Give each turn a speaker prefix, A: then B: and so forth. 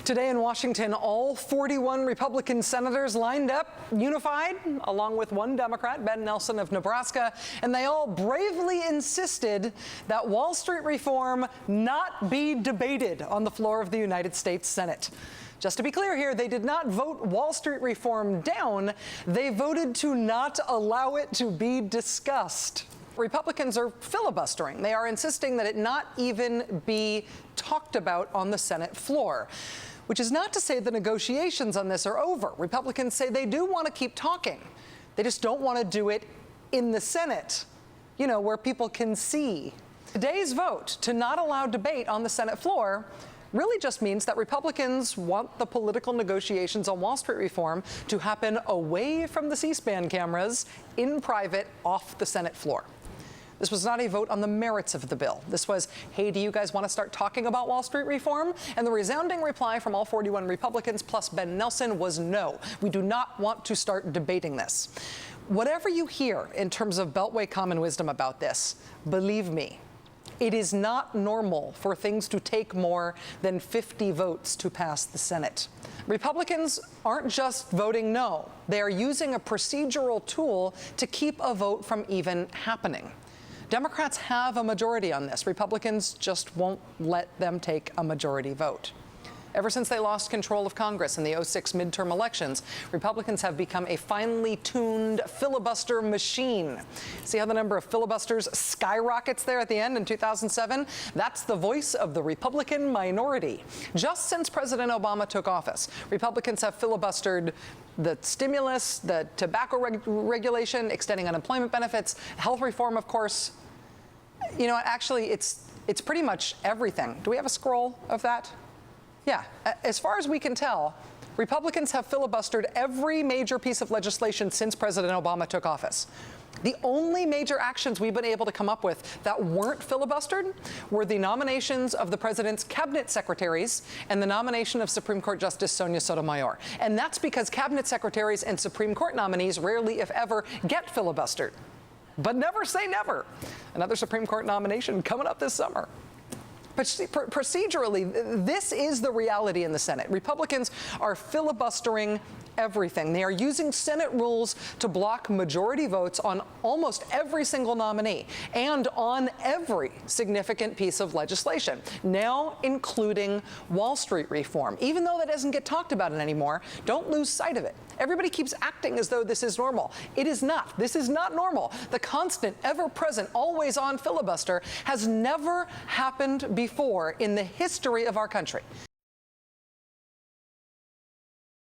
A: Today in Washington, all 41 Republican senators lined up, unified, along with one Democrat, Ben Nelson of Nebraska, and they all bravely insisted that Wall Street reform not be debated on the floor of the United States Senate. Just to be clear here, they did not vote Wall Street reform down. They voted to not allow it to be discussed. Republicans are filibustering. They are insisting that it not even be talked about on the Senate floor, which is not to say the negotiations on this are over. Republicans say they do want to keep talking. They just don't want to do it in the Senate, you know, where people can see. Today's vote to not allow debate on the Senate floor really just means that Republicans want the political negotiations on Wall Street reform to happen away from the C-SPAN cameras, in private, off the Senate floor. This was not a vote on the merits of the bill. This was, hey, do you guys want to start talking about Wall Street reform? And the resounding reply from all 41 Republicans plus Ben Nelson was no. We do not want to start debating this. Whatever you hear in terms of Beltway common wisdom about this, believe me, it is not normal for things to take more than 50 votes to pass the Senate. Republicans aren't just voting no. They are using a procedural tool to keep a vote from even happening. Democrats have a majority on this. Republicans just won't let them take a majority vote. Ever since they lost control of Congress in the '06 midterm elections, Republicans have become a finely tuned filibuster machine. See how the number of filibusters skyrockets there at the end in 2007? That's the voice of the Republican minority. Just since President Obama took office, Republicans have filibustered the stimulus, the tobacco regulation, extending unemployment benefits, health reform, of course. You know, actually, it's pretty much everything. Do we have a scroll of that? Yeah, as far as we can tell, Republicans have filibustered every major piece of legislation since President Obama took office. The only major actions we've been able to come up with that weren't filibustered were the nominations of the president's cabinet secretaries and the nomination of Supreme Court Justice Sonia Sotomayor. And that's because cabinet secretaries and Supreme Court nominees rarely, if ever, get filibustered. But never say never. Another Supreme Court nomination coming up this summer. But procedurally, this is the reality in the Senate. Republicans are filibustering everything. They are using Senate rules to block majority votes on almost every single nominee and on every significant piece of legislation, now including Wall Street reform. Even though that doesn't get talked about anymore, don't lose sight of it. Everybody keeps acting as though this is normal. It is not. This is not normal. The constant, ever-present, always-on filibuster has never happened before in the history of our country.